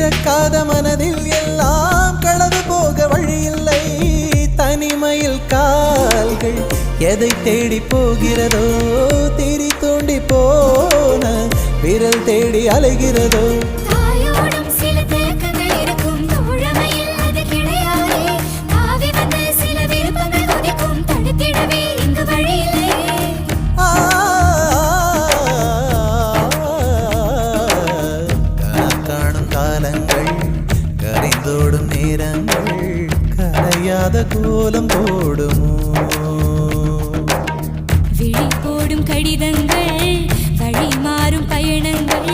திறக்காத மனதில் எல்லாம் களவு போக வழியில்லை. தனிமையில் கால்கள் எதை தேடி போகிறதோ, திரி தோண்டி போன விரல் தேடி அலைகிறதோ. கரைந்தோடும் நேரங்கள் கரையாத கோலம் போடுமோ. விழி போடும் கடிதங்கள், வழி மாறும் பயணங்கள்,